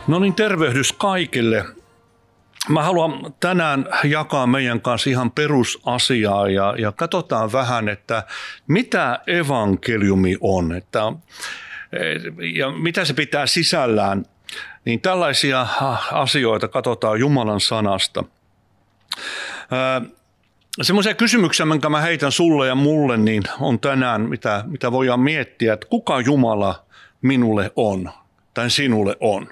No niin, tervehdys kaikille. Mä haluan tänään jakaa meidän kanssa ihan perusasiaa ja katsotaan vähän, että mitä evankeliumi on ja mitä se pitää sisällään. Niin tällaisia asioita katsotaan Jumalan sanasta. Semmoisia kysymyksiä, minkä mä heitän sulle ja mulle, niin on tänään, mitä voidaan miettiä, että kuka Jumala minulle on tai sinulle on.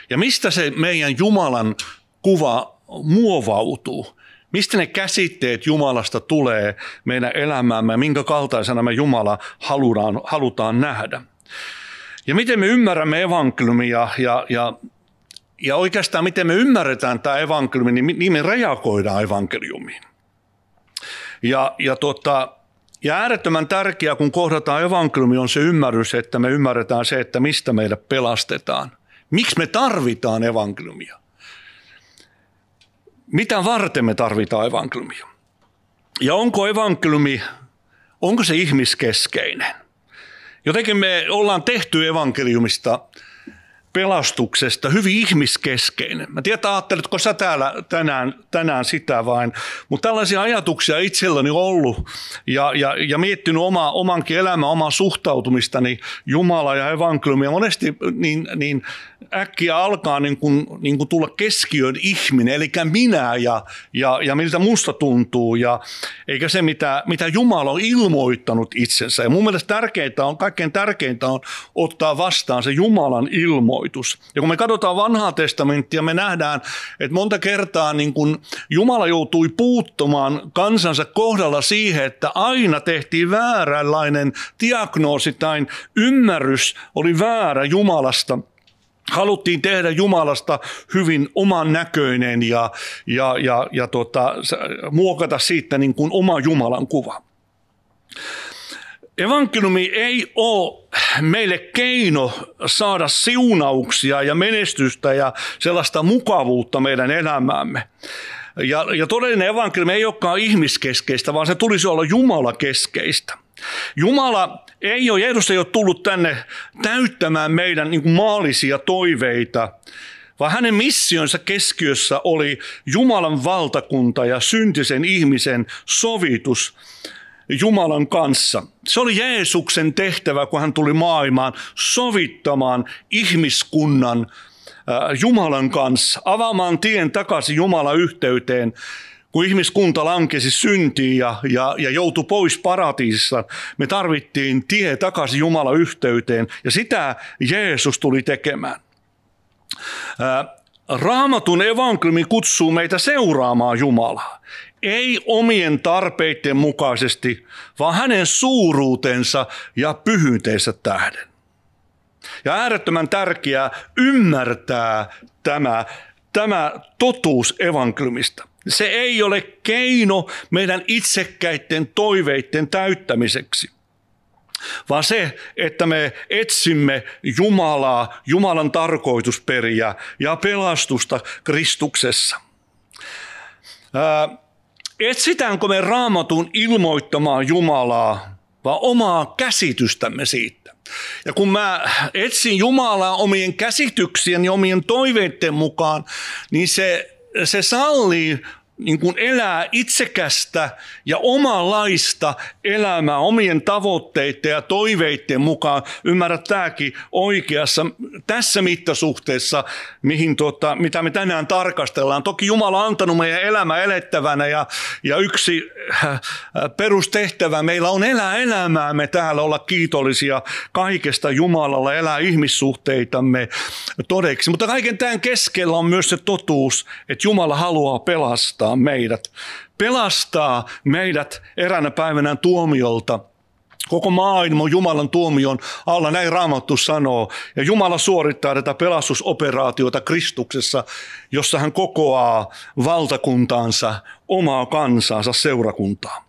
Ja mistä se meidän Jumalan kuva muovautuu? Mistä ne käsitteet Jumalasta tulee meidän elämäämme ja minkä kaltaisena me Jumala halutaan nähdä? Ja miten me ymmärrämme evankeliumia ja oikeastaan miten me ymmärretään tämä evankeliumi, niin me reagoidaan evankeliumiin. Ja äärettömän tärkeää, kun kohdataan evankeliumi, on se ymmärrys, että me ymmärretään se, että mistä meidät pelastetaan. Miksi me tarvitaan evankeliumia? Mitä varten me tarvitaan evankeliumia? Ja onko se ihmiskeskeinen? Jotenkin me ollaan tehty evankeliumista, pelastuksesta hyvin ihmiskeskeinen. Mä tiedän, ajatteletko sä täällä tänään sitä vain, mutta tällaisia ajatuksia itselläni on ollut ja miettinyt omankin elämän, omaa suhtautumistani Jumala ja evankeliumia. Monesti niin äkkiä alkaa niin kuin tulla keskiöön ihminen, eli minä ja miltä musta tuntuu, eikä se mitä Jumala on ilmoittanut itsensä. Ja mun mielestä kaikkein tärkeintä on ottaa vastaan se Jumalan ilmoitus. Ja kun me katsotaan Vanhaa testamenttia, me nähdään, että monta kertaa niin kun Jumala joutui puuttumaan kansansa kohdalla siihen, että aina tehtiin vääränlainen diagnoosi tai ymmärrys oli väärä Jumalasta. Haluttiin tehdä Jumalasta hyvin oman näköinen ja muokata siitä niin kuin oma Jumalan kuva. Evankeliumi ei ole meille keino saada siunauksia ja menestystä ja sellaista mukavuutta meidän elämäämme. Ja todellinen evankeliumi ei olekaan ihmiskeskeistä, vaan se tulisi olla Jumala-keskeistä. Jeesus ei ole tullut tänne täyttämään meidän niin kuin maallisia toiveita, vaan hänen missionsa keskiössä oli Jumalan valtakunta ja syntisen ihmisen sovitus Jumalan kanssa. Se oli Jeesuksen tehtävä, kun hän tuli maailmaan sovittamaan ihmiskunnan Jumalan kanssa, avaamaan tien takaisin Jumalan yhteyteen. Kun ihmiskunta lankesi syntiin ja joutui pois paratiisissa, me tarvittiin tie takaisin Jumalan yhteyteen ja sitä Jeesus tuli tekemään. Raamatun evankeliumi kutsuu meitä seuraamaan Jumalaa. Ei omien tarpeiden mukaisesti, vaan hänen suuruutensa ja pyhyyteensä tähden. Ja äärettömän tärkeää ymmärtää tämä totuus evankeliumista. Se ei ole keino meidän itsekkäiden toiveiden täyttämiseksi, vaan se, että me etsimme Jumalaa, Jumalan tarkoitusperiä ja pelastusta Kristuksessa. Etsitäänkö me Raamatun ilmoittamaa Jumalaa, vaan omaa käsitystämme siitä? Ja kun mä etsin Jumalaa omien käsityksien ja omien toiveiden mukaan, niin se sallii niin kuin elää itsekästä ja omanlaista elämää omien tavoitteiden ja toiveiden mukaan. Ymmärrät tämäkin oikeassa tässä mittasuhteessa, mitä me tänään tarkastellaan. Toki Jumala on antanut meidän elämä elettävänä ja yksi perustehtävä meillä on elää elämäämme täällä, olla kiitollisia kaikesta Jumalalla, elää ihmissuhteitamme todeksi. Mutta kaiken tämän keskellä on myös se totuus, että Jumala haluaa pelastaa meidät eräänä päivänä tuomiolta. Koko maailma on Jumalan tuomion alla, näin Raamattu sanoo. Ja Jumala suorittaa tätä pelastusoperaatiota Kristuksessa, jossa hän kokoaa valtakuntaansa, omaa kansaansa, seurakuntaa.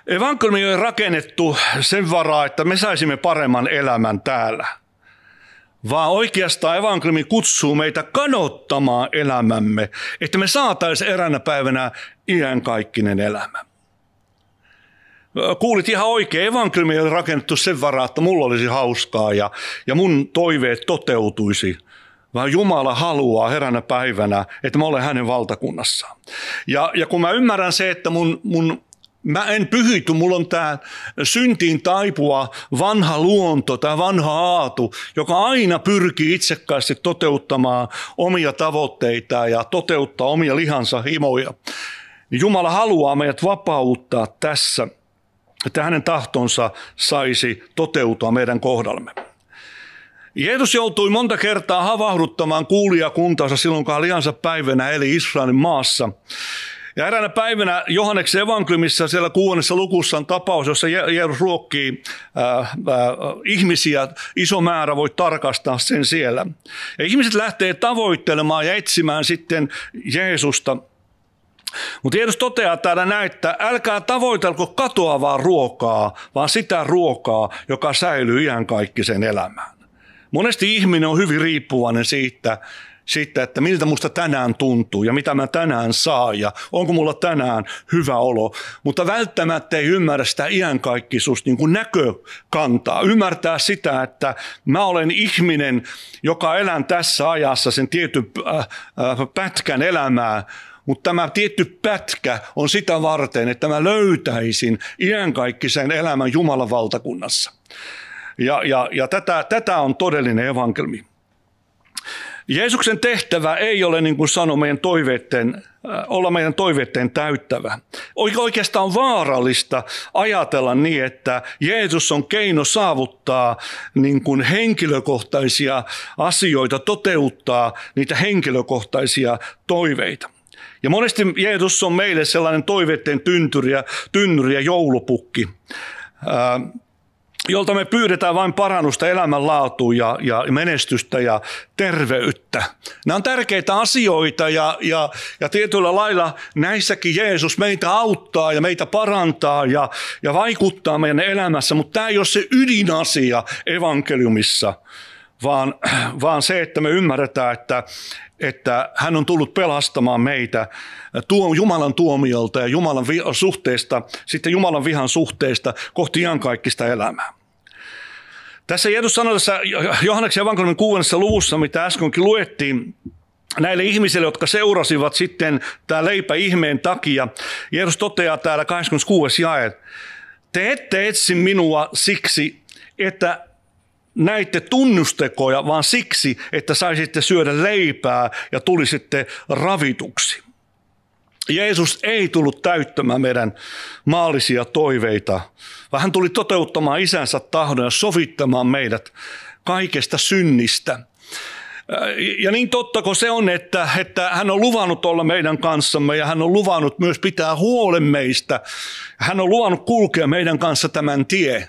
Evankeliumi on rakennettu sen varaa, että me saisimme paremman elämän täällä. Vaan oikeastaan evankeliumi kutsuu meitä kadottamaan elämämme, että me saataisiin eräänä päivänä iankaikkinen elämä. kuulit ihan oikein, evankeliumi oli rakennettu sen varaan, että mulla olisi hauskaa ja mun toiveet toteutuisi. Vaan Jumala haluaa heränä päivänä, että mä olen hänen valtakunnassaan. Ja kun mä ymmärrän se, että mä en pyhity, mulla on tämä syntiin taipua vanha luonto, tämä vanha aatu, joka aina pyrkii itsekkaasti toteuttamaan omia tavoitteitaan ja toteuttaa omia lihansa himoja. Niin Jumala haluaa meidät vapauttaa tässä, että hänen tahtonsa saisi toteutua meidän kohdallamme. Jeesus joutui monta kertaa havahduttamaan kuulijakuntansa silloin, kun hän lihansa päivänä eli Israelin maassa. Ja eräänä päivänä Johanneksen evankeliumissa siellä 6. lukussa on tapaus, jossa Jeesus ruokkii ihmisiä. Iso määrä, voi tarkastaa sen siellä. Ja ihmiset lähtee tavoittelemaan ja etsimään sitten Jeesusta. Mutta Jeesus toteaa täällä näin, että älkää tavoitelko katoavaa ruokaa, vaan sitä ruokaa, joka säilyy iankaikkiseen elämään. Monesti ihminen on hyvin riippuvainen siitä, että miltä musta tänään tuntuu ja mitä mä tänään saan ja onko mulla tänään hyvä olo. Mutta välttämättä ei ymmärrä sitä iankaikkisuutta niin kuin näkökantaa. Ymmärtää sitä, että mä olen ihminen, joka elän tässä ajassa sen tietyn pätkän elämää. Mutta tämä tietty pätkä on sitä varten, että mä löytäisin iankaikkisen elämän Jumalan valtakunnassa. Ja tätä on todellinen evankeliumi. Jeesuksen tehtävä ei ole, niin kuin sanoin, olla meidän toiveiden täyttävä. Oikeastaan on vaarallista ajatella niin, että Jeesus on keino saavuttaa niin kuin henkilökohtaisia asioita, toteuttaa niitä henkilökohtaisia toiveita. Ja monesti Jeesus on meille sellainen toiveiden tynnyri ja joulupukki, jolta me pyydetään vain parannusta elämänlaatuun ja menestystä ja terveyttä. Nämä on tärkeitä asioita ja tietyllä lailla näissäkin Jeesus meitä auttaa ja meitä parantaa ja vaikuttaa meidän elämässä, mutta tämä ei ole se ydinasia evankeliumissa, vaan se, että me ymmärretään, että hän on tullut pelastamaan meitä Jumalan tuomiolta ja Jumalan suhteesta, sitten Jumalan vihan suhteesta kohti iankaikkista elämää. Tässä Jeesus sanoi tässä Johanneksen evankeliumin 6. luvussa, mitä äskenkin luettiin, näille ihmisille, jotka seurasivat sitten tämä leipäihmeen takia, Jeesus toteaa täällä 26. jae, te ette etsi minua siksi, että näitte tunnustekoja, vaan siksi, että saisitte syödä leipää ja tulisitte ravituksi. Jeesus ei tullut täyttämään meidän maallisia toiveita, vaan hän tuli toteuttamaan isänsä tahdon ja sovittamaan meidät kaikesta synnistä. Ja niin tottako se on, että hän on luvannut olla meidän kanssamme ja hän on luvannut myös pitää huolen meistä. Hän on luvannut kulkea meidän kanssa tämän tie.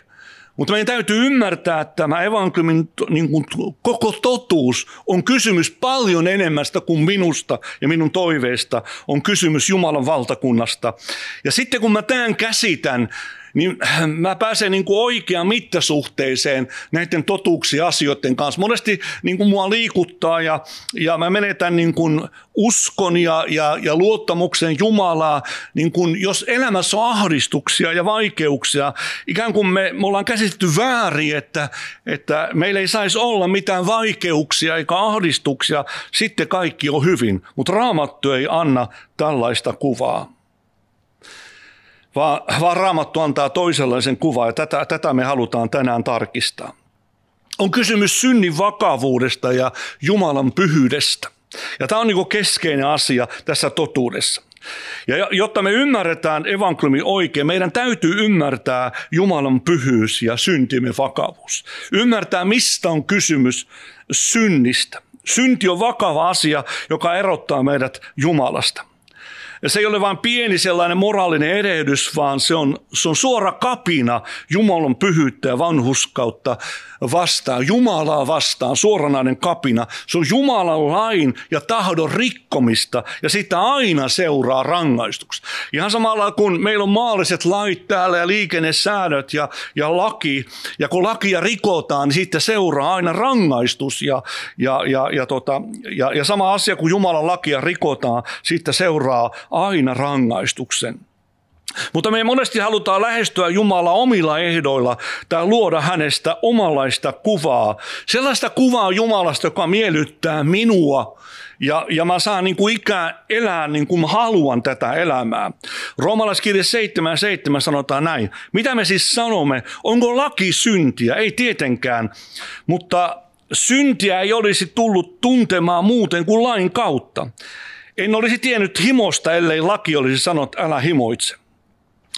Mutta meidän täytyy ymmärtää, että tämä evankeliumin niin kuin koko totuus on kysymys paljon enemmästä kuin minusta ja minun toiveista. On kysymys Jumalan valtakunnasta. Ja sitten kun mä tämän käsitän, niin mä pääsen niin kuin oikeaan mittasuhteeseen näiden totuuksien asioiden kanssa. Monesti niin kuin mua liikuttaa ja mä menetän niin kuin uskon ja luottamuksen Jumalaa, niin kuin jos elämässä on ahdistuksia ja vaikeuksia, ikään kuin me ollaan käsitetty väärin, että meillä ei saisi olla mitään vaikeuksia eikä ahdistuksia, sitten kaikki on hyvin. Mutta Raamattu ei anna tällaista kuvaa. Vaan Raamattu antaa toisenlaisen kuvan ja tätä me halutaan tänään tarkistaa. On kysymys synnin vakavuudesta ja Jumalan pyhyydestä. Ja tämä on niin kuin keskeinen asia tässä totuudessa. Ja jotta me ymmärretään evankeliumi oikein, meidän täytyy ymmärtää Jumalan pyhyys ja syntimme vakavuus. Ymmärtää, mistä on kysymys synnistä. Synti on vakava asia, joka erottaa meidät Jumalasta. Ja se ei ole vain pieni sellainen moraalinen erehdys, vaan se on suora kapina Jumalan pyhyyttä ja vanhurskautta vastaan. Jumalaa vastaan, suoranainen kapina. Se on Jumalan lain ja tahdon rikkomista ja sitä aina seuraa rangaistukset. Ihan samalla kun meillä on maalliset lait täällä ja liikennesäännöt ja laki. Ja kun lakia rikotaan, niin siitä seuraa aina rangaistus. Ja sama asia kun Jumalan lakia rikotaan, siitä seuraa aina rangaistuksen. Mutta me monesti halutaan lähestyä Jumalaa omilla ehdoilla tai luoda hänestä omanlaista kuvaa. Sellaista kuvaa Jumalasta, joka miellyttää minua ja mä saan niin kuin ikään elää niin kuin mä haluan tätä elämää. Roomalaiskirje 7:7 sanotaan näin. Mitä me siis sanomme? Onko laki syntiä? Ei tietenkään, mutta syntiä ei olisi tullut tuntemaan muuten kuin lain kautta. En olisi tiennyt himosta, ellei laki olisi sanonut, älä himoitse.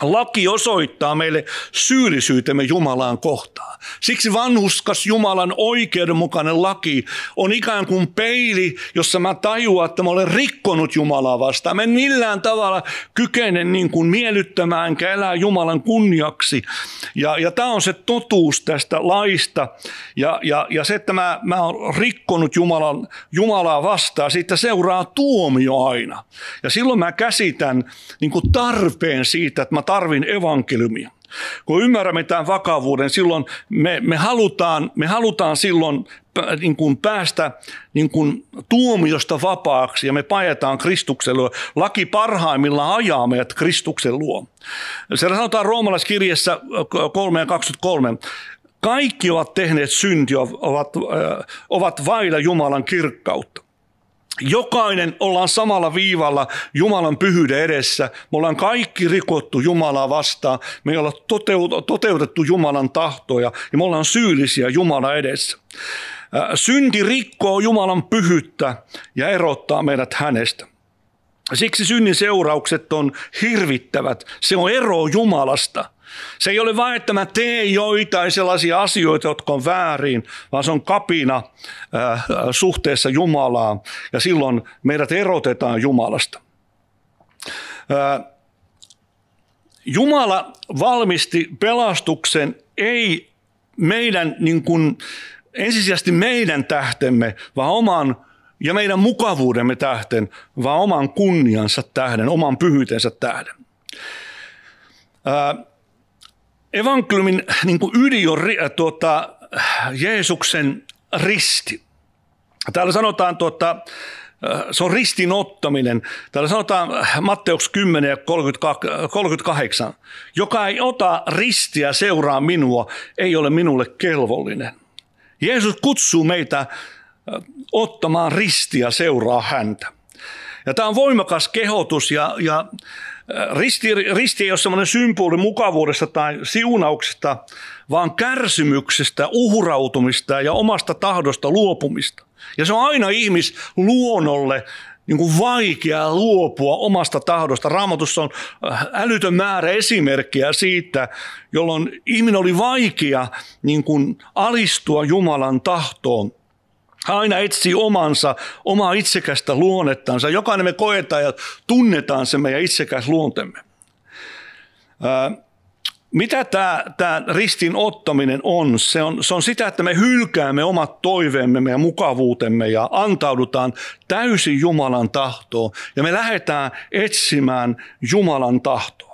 Laki osoittaa meille syyllisyytemme Jumalaan kohtaan. Siksi vanhurskas Jumalan oikeudenmukainen laki on ikään kuin peili, jossa mä tajuan, että mä olen rikkonut Jumalaa vastaan. Mä en millään tavalla kykene niin kuin miellyttämään enkä elää Jumalan kunniaksi. Ja tämä on se totuus tästä laista. Ja se, että mä oon rikkonut Jumalaa vastaan, siitä seuraa tuomio aina. Ja silloin mä käsitän niin kuin tarpeen siitä, että mä tarvin evankeliumia. Kun ymmärrämme tämän vakavuuden, silloin me halutaan silloin niin kuin päästä niin kuin tuomiosta vapaaksi ja me paetaan Kristuksen luo. Laki parhaimmillaan ajaa meidät Kristuksen luo. Se sanotaan Roomalaiskirjassa 3:23. Kaikki ovat tehneet syntiä, ovat vailla Jumalan kirkkautta. Jokainen ollaan samalla viivalla Jumalan pyhyyden edessä. Me ollaan kaikki rikottu Jumalaa vastaan. Me ei olla toteutettu Jumalan tahtoja ja me ollaan syyllisiä Jumalan edessä. Synti rikkoo Jumalan pyhyyttä ja erottaa meidät hänestä. Siksi synnin seuraukset on hirvittävät. Se on ero Jumalasta. Se ei ole vain, että mä teen joitain sellaisia asioita, jotka on väärin, vaan se on kapina suhteessa Jumalaan ja silloin meidät erotetaan Jumalasta. Jumala valmisti pelastuksen ei meidän niin kuin, ensisijaisesti meidän tähtemme, vaan oman ja meidän mukavuudemme tähten, vaan oman kunniansa tähden, oman pyhyytensä tähden. Evankeliumin niin kuin ydin on Jeesuksen risti. Täällä sanotaan, se on ristin ottaminen. Täällä sanotaan Matteus 10 ja 38. Joka ei ota ristiä seuraa minua, ei ole minulle kelvollinen. Jeesus kutsuu meitä ottamaan ristiä seuraa häntä. Ja tämä on voimakas kehotus ja risti ei ole semmoinen symboli mukavuudesta tai siunauksesta, vaan kärsimyksestä, uhrautumista ja omasta tahdosta luopumista. Ja se on aina ihmisluonnolle niin kuin vaikea luopua omasta tahdosta. Raamatussa on älytön määrä esimerkkejä siitä, jolloin ihminen oli vaikea niin kuin alistua Jumalan tahtoon. Aina etsii omaa itsekästä luonnettansa. Jokainen me koetaan ja tunnetaan se meidän itsekäs luontemme. Mitä tämä ristin ottaminen on? Se on sitä, että me hylkäämme omat toiveemme ja mukavuutemme ja antaudutaan täysin Jumalan tahtoon. Ja me lähdetään etsimään Jumalan tahtoa.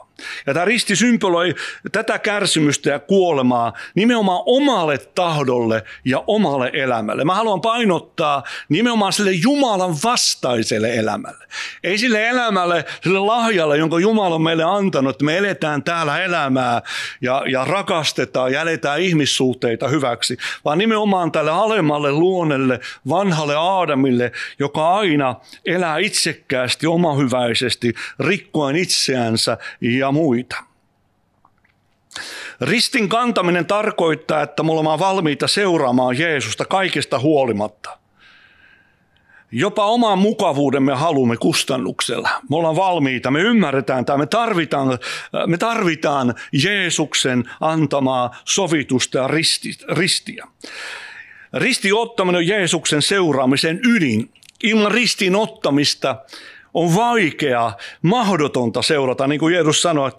Ja tämä risti symboloi tätä kärsimystä ja kuolemaa nimenomaan omalle tahdolle ja omalle elämälle. Mä haluan painottaa nimenomaan sille Jumalan vastaiselle elämälle. Ei sille elämälle, sille lahjalle, jonka Jumala on meille antanut, että me eletään täällä elämää ja rakastetaan ja eletään ihmissuhteita hyväksi, vaan nimenomaan tälle alemmalle luonnelle, vanhalle Aadamille, joka aina elää itsekkäästi, omahyväisesti, rikkoen itseänsä ja muita. Ristin kantaminen tarkoittaa, että me olemme valmiita seuraamaan Jeesusta kaikesta huolimatta. Jopa oman mukavuudemme haluamme kustannuksella. Me ollaan valmiita, me ymmärretään tämä, me tarvitaan Jeesuksen antamaa sovitusta ja ristiä. Ristin ottaminen on Jeesuksen seuraamisen ydin. Ilman ristin ottamista on vaikeaa, mahdotonta seurata, niin kuin Jeesus sanoi,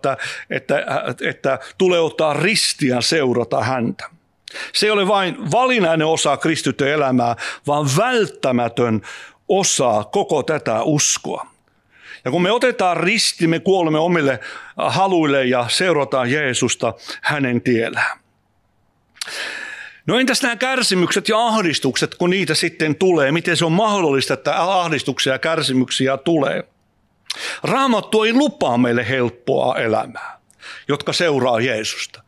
että tulee ottaa ristiä seurata häntä. Se ei ole vain valinnainen osa kristityn elämää, vaan välttämätön osa koko tätä uskoa. Ja kun me otetaan risti, me kuolemme omille haluille ja seurataan Jeesusta hänen tiellään. No entäs nämä kärsimykset ja ahdistukset, kun niitä sitten tulee? Miten se on mahdollista, että ahdistuksia ja kärsimyksiä tulee? Raamattu ei lupaa meille helppoa elämää, jotka seuraa Jeesusta.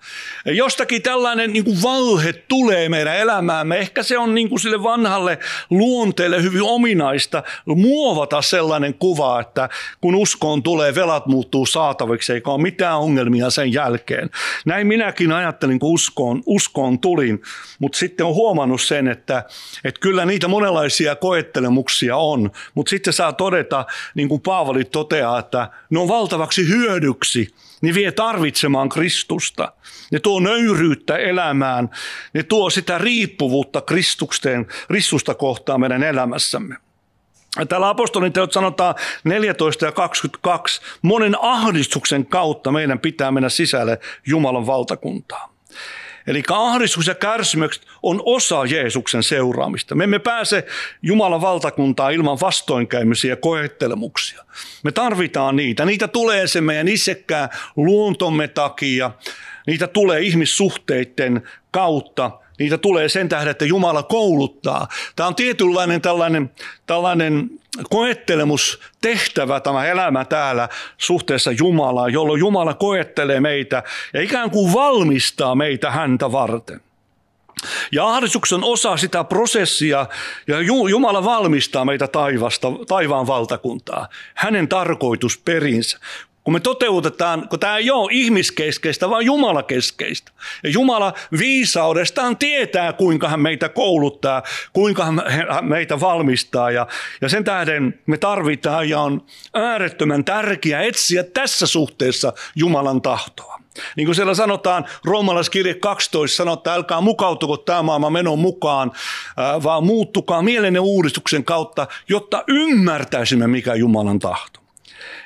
Ja jostakin tällainen niin kuin valhe tulee meidän elämäämme. Ehkä se on niin kuin sille vanhalle luonteelle hyvin ominaista muovata sellainen kuva, että kun uskoon tulee, velat muuttuu saataviksi, eikä ole mitään ongelmia sen jälkeen. Näin minäkin ajattelin, kun uskoon tulin, mutta sitten olen huomannut sen, että kyllä niitä monenlaisia koettelemuksia on, mutta sitten saa todeta, niin kuin Paavali toteaa, että ne on valtavaksi hyödyksi. Ne vie tarvitsemaan Kristusta. Ne tuo nöyryyttä elämään. Ne tuo sitä riippuvuutta Kristusta kohtaan meidän elämässämme. Täällä apostolin teot sanotaan 14 ja 22. Monen ahdistuksen kautta meidän pitää mennä sisälle Jumalan valtakuntaan. Eli ahdistus ja kärsimykset on osa Jeesuksen seuraamista. Me emme pääse Jumalan valtakuntaan ilman vastoinkäymisiä ja koettelemuksia. Me tarvitaan niitä. Niitä tulee se meidän itsekään luontomme takia. Niitä tulee ihmissuhteiden kautta. Niitä tulee sen tähden, että Jumala kouluttaa. Tämä on tietynlainen tällainen koettelemustehtävä, tämä elämä täällä suhteessa Jumalaan, jolloin Jumala koettelee meitä ja ikään kuin valmistaa meitä häntä varten. Ja ahdistuksen osa sitä prosessia ja Jumala valmistaa meitä taivaan valtakuntaa, hänen tarkoitusperinsä. Kun me toteutetaan, kun tämä ei ole ihmiskeskeistä, vaan jumalakeskeistä. Ja Jumala viisaudestaan tietää, kuinka hän meitä kouluttaa, kuinka hän meitä valmistaa. Ja sen tähden me tarvitaan ja on äärettömän tärkeää etsiä tässä suhteessa Jumalan tahtoa. Niin kuin siellä sanotaan, Roomalaiskirje 12 sanotaan, älkää mukautuko tämä maailman menon mukaan, vaan muuttukaa mielenne uudistuksen kautta, jotta ymmärtäisimme, mikä Jumalan tahto.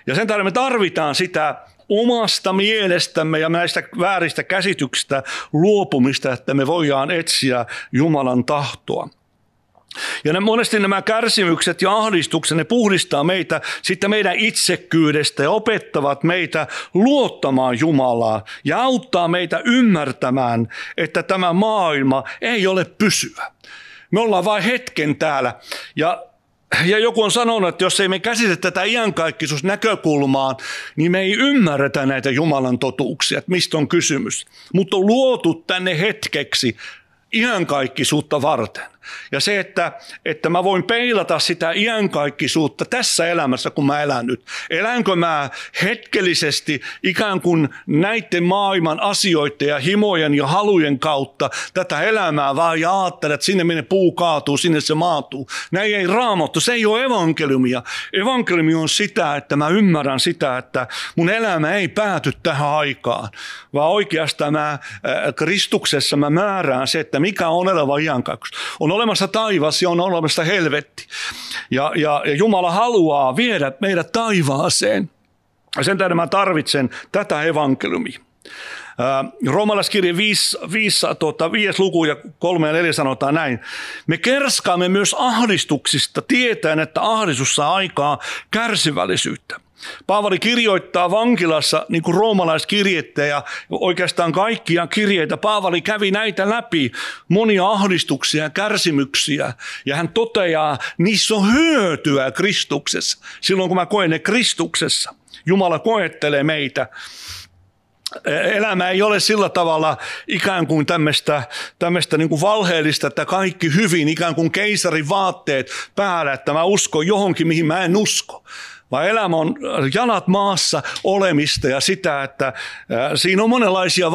Ja sen takia me tarvitaan sitä omasta mielestämme ja näistä vääristä käsityksistä luopumista, että me voidaan etsiä Jumalan tahtoa. Ja monesti nämä kärsimykset ja ahdistukset, ne puhdistaa meitä sitten meidän itsekkyydestä ja opettavat meitä luottamaan Jumalaa ja auttaa meitä ymmärtämään, että tämä maailma ei ole pysyvä. Me ollaan vain hetken täällä ja joku on sanonut, että jos ei me käsitä tätä iankaikkisuusnäkökulmaan, niin me ei ymmärretä näitä Jumalan totuuksia, että mistä on kysymys. Mutta on luotu tänne hetkeksi iankaikkisuutta varten. Ja se, että mä voin peilata sitä iankaikkisuutta tässä elämässä, kun mä elän nyt. Elänkö mä hetkellisesti ikään kuin näiden maailman asioiden ja himojen ja halujen kautta tätä elämää vaan ja ajattelen, että sinne minne puu kaatuu, sinne se maatuu. Näin ei Raamattu, se ei ole evankeliumia. Evankeliumi on sitä, että mä ymmärrän sitä, että mun elämä ei pääty tähän aikaan, vaan oikeastaan Kristuksessa mä määrään se, että mikä on elävä iankaikkisuus. On olemassa taivas ja on olemassa helvetti. Ja Jumala haluaa viedä meidät taivaaseen. Ja sen tähden mä tarvitsen tätä evankeliumia. Roomalaiskirje 5 luku ja 3 ja 4 sanotaan näin. Me kerskaamme myös ahdistuksista tietäen, että ahdistus saa aikaa kärsivällisyyttä. Paavali kirjoittaa vankilassa niin kuin roomalaiskirjettä ja oikeastaan kaikkia kirjeitä. Paavali kävi näitä läpi, monia ahdistuksia ja kärsimyksiä. Ja hän toteaa, niissä on hyötyä Kristuksessa. Silloin kun mä koen ne Kristuksessa, Jumala koettelee meitä. Elämä ei ole sillä tavalla ikään kuin tämmöistä niin kuin valheellista, että kaikki hyvin, ikään kuin keisarin vaatteet päällä, että mä uskon johonkin, mihin mä en usko. Vaan elämä on jalat maassa olemista ja sitä, että siinä on monenlaisia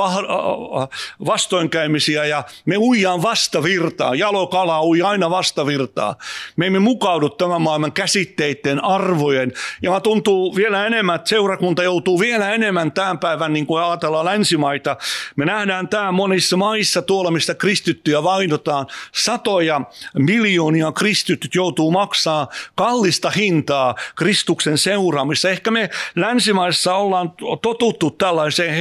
vastoinkäymisiä ja me uijaan vastavirtaa. Jalokala ui aina vastavirtaa. Me emme mukaudu tämän maailman käsitteiden, arvojen. Ja tuntuu vielä enemmän, että seurakunta joutuu vielä enemmän tämän päivän, niin kuin ajatellaan länsimaita. Me nähdään tämä monissa maissa tuolla, mistä kristittyjä vainotaan. Satoja miljoonia kristityt joutuu maksaa kallista hintaa Kristuksen seuraamissa. Ehkä me länsimaissa ollaan totuttu tällaiseen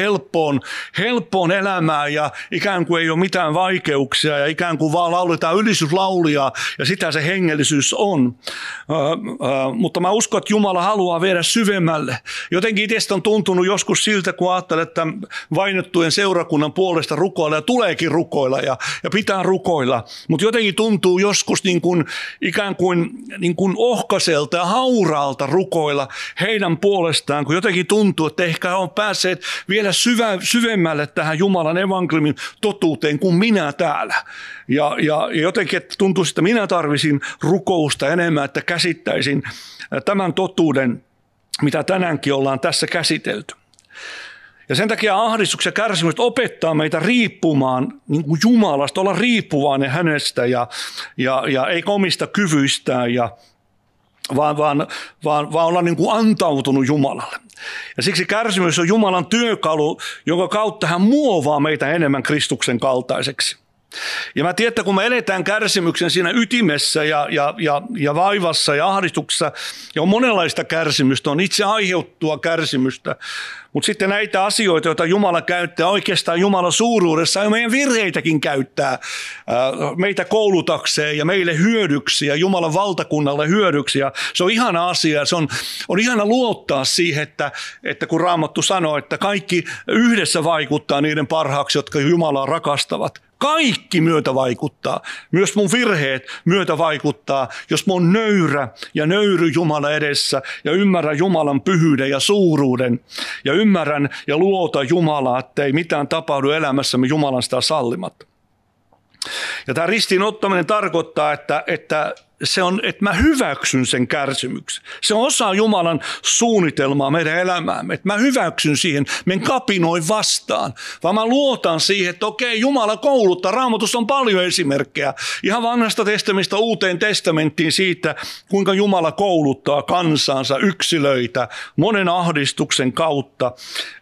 helppoon elämään ja ikään kuin ei ole mitään vaikeuksia ja ikään kuin vaan lauletaan ylistyslaulia ja sitä se hengellisyys on. Mutta mä uskon, että Jumala haluaa viedä syvemmälle. Jotenkin itsestä on tuntunut joskus siltä, kun ajattelee, että vainottujen seurakunnan puolesta rukoilla ja tuleekin rukoilla ja pitää rukoilla. Mutta jotenkin tuntuu joskus ikään kuin ohkaiselta ja hauraalta rukoilla. rukoilla heidän puolestaan, kun jotenkin tuntuu, että ehkä he on päässeet vielä syvemmälle tähän Jumalan evankeliumin totuuteen kuin minä täällä. Ja jotenkin että tuntuu, että minä tarvisin rukousta enemmän, että käsittäisin tämän totuuden, mitä tänäänkin ollaan tässä käsitelty. Ja sen takia ahdistus ja kärsimys opettaa meitä riippumaan niin kuin Jumalasta, olla riippuvainen hänestä ja ei omista kyvyistään, vaan olla niin kuin antautunut Jumalalle. Ja siksi kärsimys on Jumalan työkalu, jonka kautta hän muovaa meitä enemmän Kristuksen kaltaiseksi. Ja mä tiedän, että kun me eletään kärsimyksen siinä ytimessä ja vaivassa ja ahdistuksessa, ja on monenlaista kärsimystä, on itse aiheuttua kärsimystä, mutta sitten näitä asioita, joita Jumala käyttää, oikeastaan Jumalan suuruudessa ja meidän virheitäkin käyttää meitä koulutakseen ja meille hyödyksi ja Jumalan valtakunnalle hyödyksi. Ja se on ihana asia, se on ihana luottaa siihen, että kun Raamattu sanoo, että kaikki yhdessä vaikuttaa niiden parhaaksi, jotka Jumalaa rakastavat. Kaikki myötä vaikuttaa. Myös mun virheet myötä vaikuttaa, jos mä oon nöyrä ja nöyry Jumala edessä ja ymmärrän Jumalan pyhyyden ja suuruuden ja ymmärrän ja luotan Jumalaa, ettei mitään tapahdu elämässämme Jumalan sitä sallimatta. Ja tämä ristiin ottaminen tarkoittaa, että mä hyväksyn sen kärsimyksen. Se on osa Jumalan suunnitelmaa meidän elämäämme. Että mä hyväksyn siihen, men kapinoin vastaan. Vaan mä luotan siihen, että okei, Jumala kouluttaa. Raamatussa on paljon esimerkkejä. Ihan vanhasta testamentista Uuteen testamenttiin siitä, kuinka Jumala kouluttaa kansansa, yksilöitä, monen ahdistuksen kautta.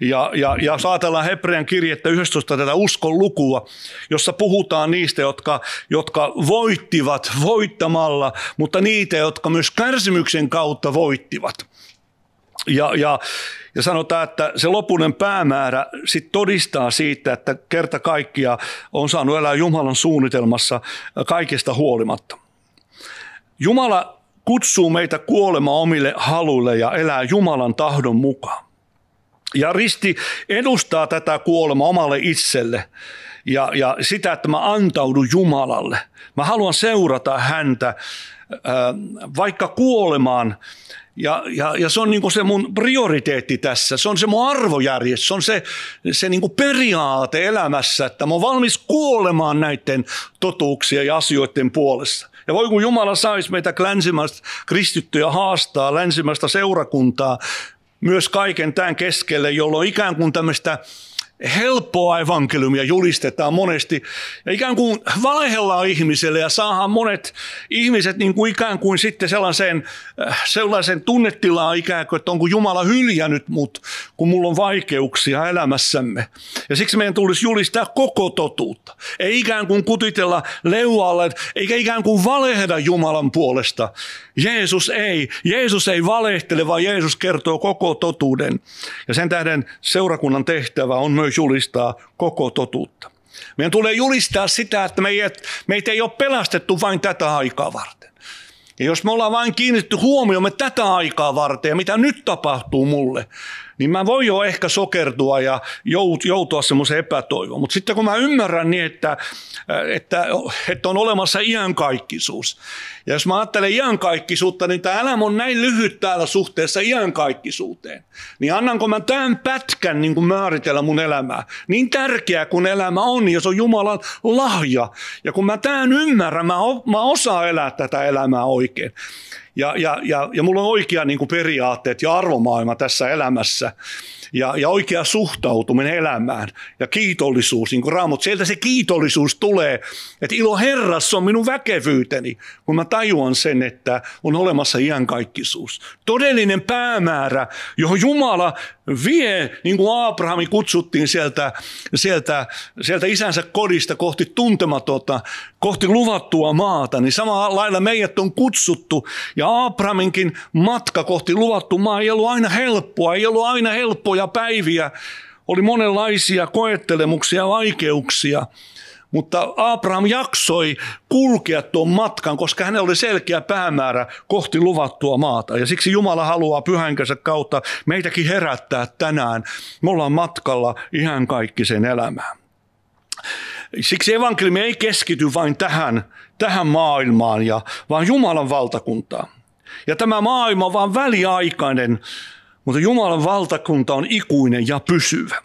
Ja ajatellaan Hebrean kirjettä 11 tätä uskon lukua, jossa puhutaan niistä, jotka voittivat voittamalla, mutta niitä, jotka myös kärsimyksen kautta voittivat. Ja sanotaan, että se lopullinen päämäärä sit todistaa siitä, että kerta kaikkiaan on saanut elää Jumalan suunnitelmassa kaikesta huolimatta. Jumala kutsuu meitä kuolemaan omille haluille ja elää Jumalan tahdon mukaan. Ja risti edustaa tätä kuolemaa omalle itselle. Ja sitä, että mä antaudun Jumalalle. Mä haluan seurata häntä vaikka kuolemaan. Ja se on niin kuin se mun prioriteetti tässä. Se on se mun arvojärjestys. Se on se niin kuin periaate elämässä, että mä oon valmis kuolemaan näiden totuuksien ja asioiden puolesta. Ja voi kun Jumala saisi meitä länsimaista kristittyjä haastaa, länsimaista seurakuntaa, myös kaiken tämän keskelle, jolloin ikään kuin tämmöistä helppoa evankeliumia julistetaan monesti ja ikään kuin valehdellaan ihmiselle ja saadaan monet ihmiset niin kuin ikään kuin sitten sellaisen tunnetilaan ikään kuin, että onko Jumala hyljännyt mut, kun mulla on vaikeuksia elämässämme. Ja siksi meidän tulisi julistaa koko totuutta. Ei ikään kuin kutitella leualle, eikä ikään kuin valehdella Jumalan puolesta. Jeesus ei valehtele, vaan Jeesus kertoo koko totuuden. Ja sen tähden seurakunnan tehtävä on myös julistaa koko totuutta. Meidän tulee julistaa sitä, että meitä ei ole pelastettu vain tätä aikaa varten. Ja jos me ollaan vain kiinnitetty huomiomme tätä aikaa varten ja mitä nyt tapahtuu mulle, niin mä voin jo ehkä sokertua ja joutua semmoiseen epätoivoon. Mutta sitten kun mä ymmärrän niin, että on olemassa iankaikkisuus. Ja jos mä ajattelen iankaikkisuutta, niin tämä elämä on näin lyhyt täällä suhteessa iankaikkisuuteen. Niin annanko mä tämän pätkän niin kuin määritellä mun elämää? Niin tärkeää kun elämä on, ja se on Jumalan lahja. Ja kun mä tämän ymmärrän, mä osaan elää tätä elämää oikein. Ja mulla on oikea niin kuin periaatteet ja arvomaailma tässä elämässä ja oikea suhtautuminen elämään ja kiitollisuus, niin kuin Raamattu. Sieltä se kiitollisuus tulee, että ilo Herrassa on minun väkevyyteni, kun mä tajuan sen, että on olemassa iankaikkisuus. Todellinen päämäärä, johon Jumala vie, niin kuin Abrahami kutsuttiin sieltä isänsä kodista kohti tuntematonta, kohti luvattua maata, niin samalla lailla meidät on kutsuttu. Ja Abrahaminkin matka kohti luvattua maa ei ollut aina helppoa, ei ollut aina helppoja päiviä. Oli monenlaisia koettelemuksia ja vaikeuksia. Mutta Abraham jaksoi kulkea tuon matkan, koska hänellä oli selkeä päämäärä kohti luvattua maata. Ja siksi Jumala haluaa Pyhänkänsä kautta meitäkin herättää tänään. Me ollaan matkalla ihan kaikkiseen elämään. Siksi evankeliumi ei keskity vain tähän maailmaan, vaan Jumalan valtakuntaan. Ja tämä maailma on vaan väliaikainen, mutta Jumalan valtakunta on ikuinen ja pysyvä.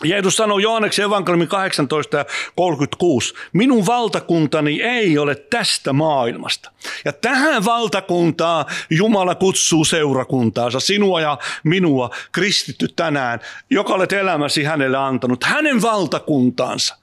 Jeesus sanoi Johanneksen evankeliumin 18:36, minun valtakuntani ei ole tästä maailmasta. Ja tähän valtakuntaan Jumala kutsuu seurakuntaansa, sinua ja minua, kristitty tänään, joka olet elämäsi hänelle antanut, hänen valtakuntaansa.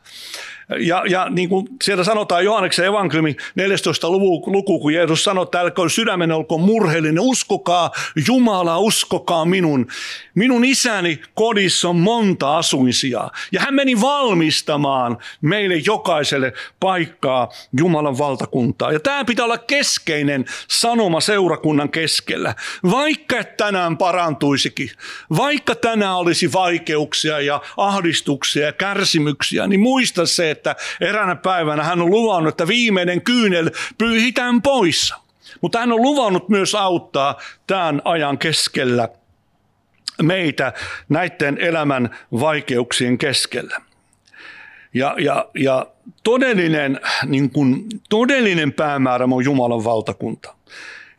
Ja niin kuin siellä sanotaan Johanneksen evankeliumin 14. luku, kun Jeesus sanoi, että älköön sydämen olkoon murheellinen, uskokaa Jumalaa, uskokaa minun. Minun isäni kodissa on monta asuinsijaa. Ja hän meni valmistamaan meille jokaiselle paikkaa Jumalan valtakuntaa. Ja tämä pitää olla keskeinen sanoma seurakunnan keskellä. Vaikka tänään parantuisikin, vaikka tänään olisi vaikeuksia ja ahdistuksia ja kärsimyksiä, niin muista se, että eräänä päivänä hän on luvannut, että viimeinen kyynel pyyhitään pois. Mutta hän on luvannut myös auttaa tämän ajan keskellä meitä näiden elämän vaikeuksien keskellä. Ja todellinen päämäärä on Jumalan valtakunta.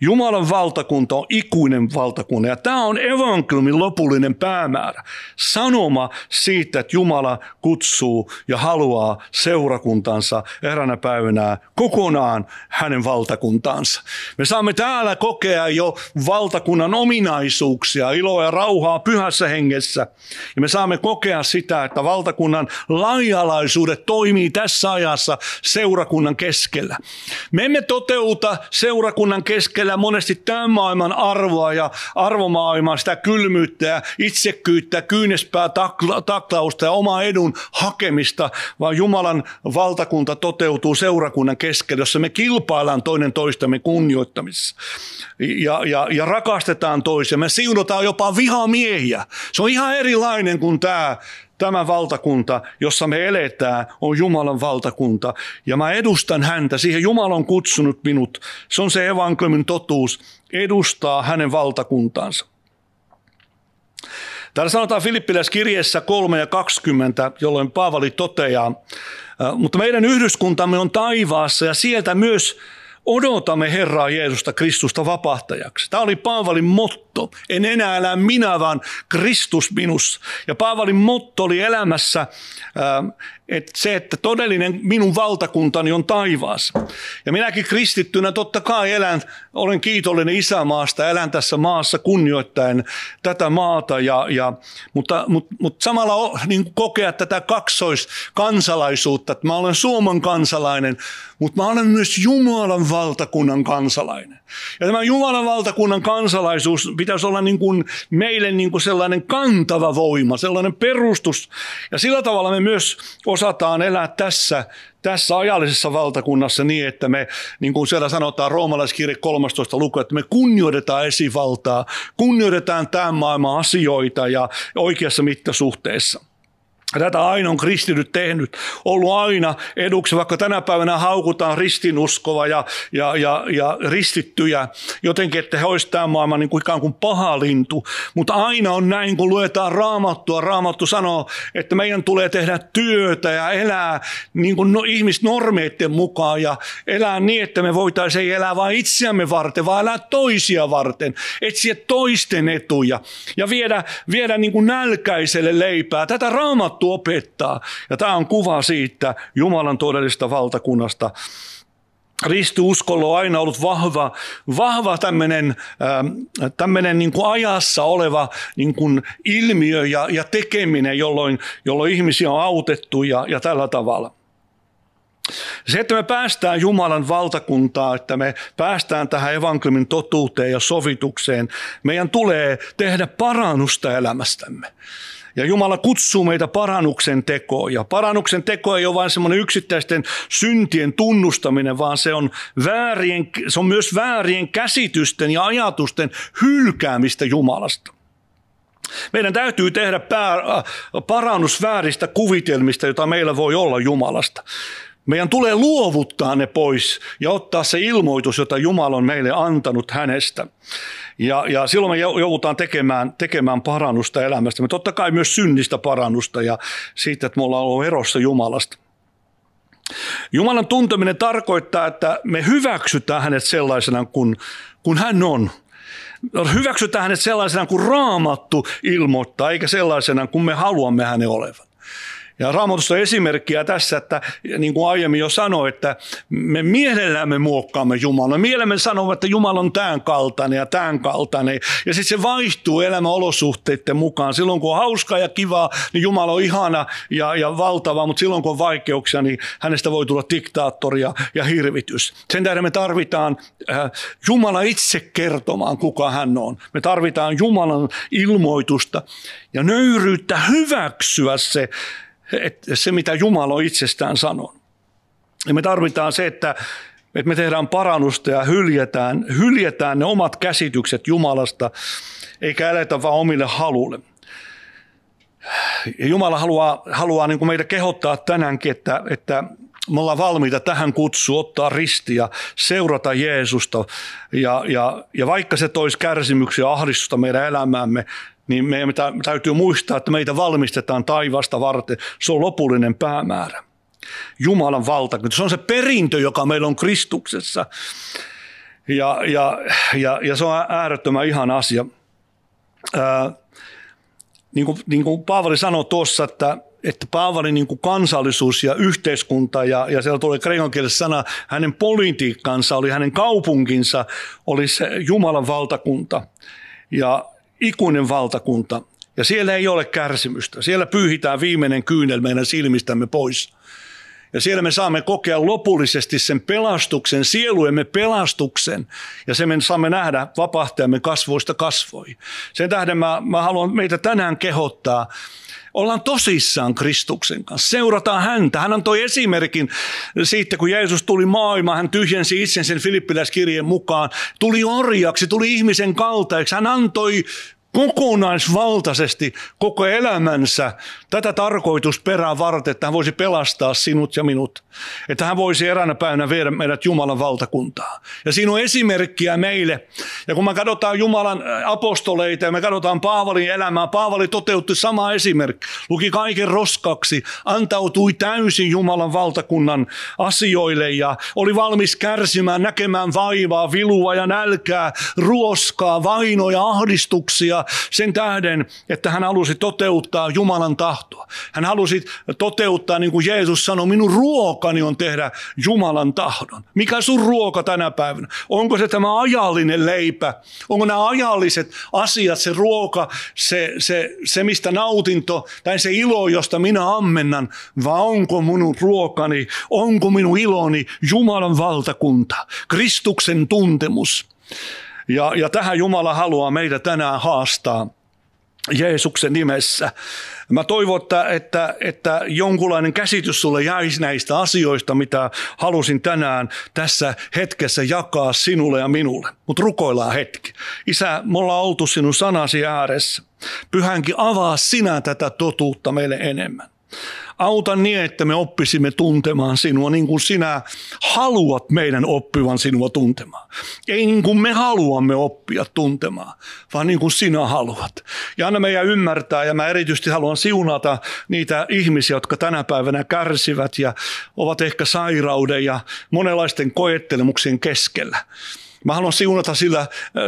Jumalan valtakunta on ikuinen valtakunta ja tämä on evankeliumin lopullinen päämäärä. Sanoma siitä, että Jumala kutsuu ja haluaa seurakuntansa eräänä päivänä kokonaan hänen valtakuntaansa. Me saamme täällä kokea jo valtakunnan ominaisuuksia, iloa ja rauhaa pyhässä hengessä. Ja me saamme kokea sitä, että valtakunnan laaja-alaisuudet toimii tässä ajassa seurakunnan keskellä. Me emme toteuta seurakunnan keskellä monesti tämän maailman arvoa ja arvomaailmaa, sitä kylmyyttä ja itsekkyyttä, kyynespää taklausta ja omaa edun hakemista, vaan Jumalan valtakunta toteutuu seurakunnan keskellä, jossa me kilpaillaan toinen toistamme kunnioittamisessa ja rakastetaan toisia. Me siunataan jopa vihamiehiä. Se on ihan erilainen kuin tämä valtakunta, jossa me eletään, on Jumalan valtakunta. Ja mä edustan häntä. Siihen Jumala on kutsunut minut. Se on se evankeliumin totuus. Edustaa hänen valtakuntaansa. Täällä sanotaan Filippiläiskirjeessä 3:20, jolloin Paavali toteaa, mutta meidän yhdyskuntamme on taivaassa ja sieltä myös odotamme Herraa Jeesusta Kristusta vapahtajaksi. Tämä oli Paavalin motto. En enää elä minä, vaan Kristus minussa. Ja Paavalin motto oli elämässä että todellinen minun valtakuntani on taivaassa. Ja minäkin kristittynä totta kai olen kiitollinen isänmaasta, elän tässä maassa kunnioittaen tätä maata, mutta samalla niin kokea tätä kaksoiskansalaisuutta, että mä olen Suomen kansalainen, mutta mä olen myös Jumalan valtakunnan kansalainen. Ja tämä Jumalan valtakunnan kansalaisuus pitäisi olla niin kuin meille niin kuin sellainen kantava voima, sellainen perustus. Ja sillä tavalla me myös osataan elää tässä ajallisessa valtakunnassa niin, että me, niin kuin siellä sanotaan Roomalaiskirje 13. luku, että me kunnioitetaan esivaltaa, kunnioitetaan tämän maailman asioita ja oikeassa mittasuhteessa. Tätä aina on kristityt tehnyt, ollut aina eduksi, vaikka tänä päivänä haukutaan ristinuskova ja ristittyjä jotenkin, että he olisivat tämän maailman niin kuin ikään kuin paha lintu. Mutta aina on näin, kun luetaan Raamattua. Raamattu sanoo, että meidän tulee tehdä työtä ja elää niin kuin ihmisnormeiden mukaan ja elää niin, että me voitaisiin elää vain itseämme varten, vaan elää toisia varten, etsiä toisten etuja ja viedä niin kuin nälkäiselle leipää. Tätä Raamattu opettaa. Ja tämä on kuva siitä Jumalan todellisesta valtakunnasta. Ristiuskolla on aina ollut vahva tämmöinen niin kuin ajassa oleva niin kuin ilmiö ja tekeminen, jolloin ihmisiä on autettu ja tällä tavalla. Se, että me päästään Jumalan valtakuntaan, että me päästään tähän evankeliumin totuuteen ja sovitukseen, meidän tulee tehdä parannusta elämästämme. Ja Jumala kutsuu meitä parannuksen tekoon. Ja parannuksen teko ei ole vain semmoinen yksittäisten syntien tunnustaminen, vaan se on myös väärien käsitysten ja ajatusten hylkäämistä Jumalasta. Meidän täytyy tehdä parannus vääristä kuvitelmista, jota meillä voi olla Jumalasta. Meidän tulee luovuttaa ne pois ja ottaa se ilmoitus, jota Jumala on meille antanut hänestä. Ja silloin me joudutaan tekemään parannusta elämästä. Me totta kai myös synnistä parannusta ja siitä, että me ollaan ollut erossa Jumalasta. Jumalan tunteminen tarkoittaa, että me hyväksytään hänet sellaisena kuin hän on. Hyväksytään hänet sellaisena kuin Raamattu ilmoittaa, eikä sellaisena kuin me haluamme hänen olevan. Ja Raamatussa on esimerkkiä tässä, että niin kuin aiemmin jo sanoin, että me mielellämme muokkaamme Jumalaa. Mielellämme sanoo, että Jumala on tämän kaltainen ja tämän kaltainen. Ja sitten se vaihtuu elämän olosuhteiden mukaan. Silloin kun on hauskaa ja kivaa, niin Jumala on ihana ja valtava. Mutta silloin kun on vaikeuksia, niin hänestä voi tulla diktaattori ja hirvitys. Sen tähden me tarvitaan Jumala itse kertomaan, kuka hän on. Me tarvitaan Jumalan ilmoitusta ja nöyryyttä hyväksyä se, mitä Jumala on itsestään sanonut. Ja me tarvitaan se, että me tehdään parannusta ja hyljätään ne omat käsitykset Jumalasta, eikä eletä vaan omille haluille. Ja Jumala haluaa niin kuin meitä kehottaa tänäänkin, että me ollaan valmiita tähän kutsuun, ottaa ristiä, seurata Jeesusta. Ja vaikka se toisi kärsimyksiä ja ahdistusta meidän elämäämme, niin meidän täytyy muistaa, että meitä valmistetaan taivasta varten. Se on lopullinen päämäärä. Jumalan valtakunta. Se on se perintö, joka meillä on Kristuksessa. Ja se on äärettömän ihana asia. Niin kuin Paavali sanoi tuossa, että Paavalin niin kuin kansallisuus ja yhteiskunta, ja siellä tuli kreikan kielessä sana, hänen politiikkansa oli, hänen kaupunkinsa oli se Jumalan valtakunta. Ja ikuinen valtakunta. Ja siellä ei ole kärsimystä. Siellä pyyhitään viimeinen kyynel meidän silmistämme pois. Ja siellä me saamme kokea lopullisesti sen pelastuksen, sielujemme pelastuksen. Ja se me saamme nähdä vapahtajamme kasvoista kasvoihin. Sen tähden mä haluan meitä tänään kehottaa. Ollaan tosissaan Kristuksen kanssa. Seurataan häntä. Hän antoi esimerkin siitä, kun Jeesus tuli maailmaan. Hän tyhjensi itsensä Filippiläiskirjeen mukaan. Tuli orjaksi, tuli ihmisen kaltaiksi. Hän antoi kokonaisvaltaisesti koko elämänsä tätä tarkoitusperää varten, että hän voisi pelastaa sinut ja minut. Että hän voisi eräänä päivänä viedä meidät Jumalan valtakuntaan. Ja siinä on esimerkkiä meille. Ja kun me katsotaan Jumalan apostoleita ja me katsotaan Paavalin elämää, Paavali toteutti sama esimerkki. Luki kaiken roskaksi, antautui täysin Jumalan valtakunnan asioille ja oli valmis kärsimään, näkemään vaivaa, vilua ja nälkää, ruoskaa, vainoja, ahdistuksia sen tähden, että hän halusi toteuttaa Jumalan tahtoa. Hän halusi toteuttaa, niin kuin Jeesus sanoi, minun ruokani on tehdä Jumalan tahdon. Mikä sun ruoka tänä päivänä? Onko se tämä ajallinen leipä? Onko nämä ajalliset asiat, se ruoka, se mistä nautinto tai se ilo, josta minä ammennan? Vai onko minun ruokani, onko minun iloni Jumalan valtakunta, Kristuksen tuntemus? Ja tähän Jumala haluaa meitä tänään haastaa Jeesuksen nimessä. Mä toivon, että jonkunlainen käsitys sulle jäisi näistä asioista, mitä halusin tänään tässä hetkessä jakaa sinulle ja minulle. Mutta rukoillaan hetki. Isä, me ollaan oltu sinun sanasi ääressä. Pyhänkin, avaa sinä tätä totuutta meille enemmän. Auta niin, että me oppisimme tuntemaan sinua niin kuin sinä haluat meidän oppivan sinua tuntemaan. Ei niin kuin me haluamme oppia tuntemaan, vaan niin kuin sinä haluat. Ja anna meidän ymmärtää, ja mä erityisesti haluan siunata niitä ihmisiä, jotka tänä päivänä kärsivät ja ovat ehkä sairauden ja monenlaisten koettelemuksien keskellä. Mä haluan siunata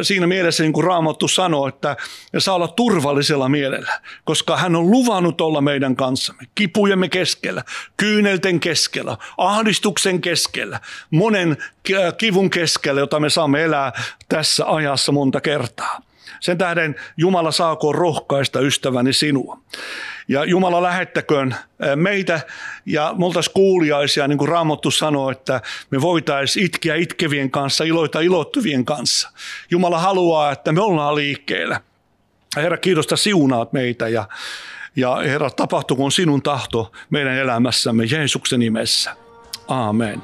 siinä mielessä, niin kuin Raamattu sanoo, että saa olla turvallisella mielellä, koska hän on luvannut olla meidän kanssamme. Kipujemme keskellä, kyynelten keskellä, ahdistuksen keskellä, monen kivun keskellä, jota me saamme elää tässä ajassa monta kertaa. Sen tähden Jumala saakoon rohkaista ystäväni sinua. Ja Jumala lähettäköön meitä ja me oltaisiin kuuliaisia, niin kuin Raamattu sanoo, että me voitaisiin itkeä itkevien kanssa, iloita ilottuvien kanssa. Jumala haluaa, että me ollaan liikkeellä. Herra, kiitosta siunaat meitä ja Herra, tapahtukoon sinun tahto meidän elämässämme Jeesuksen nimessä. Aamen.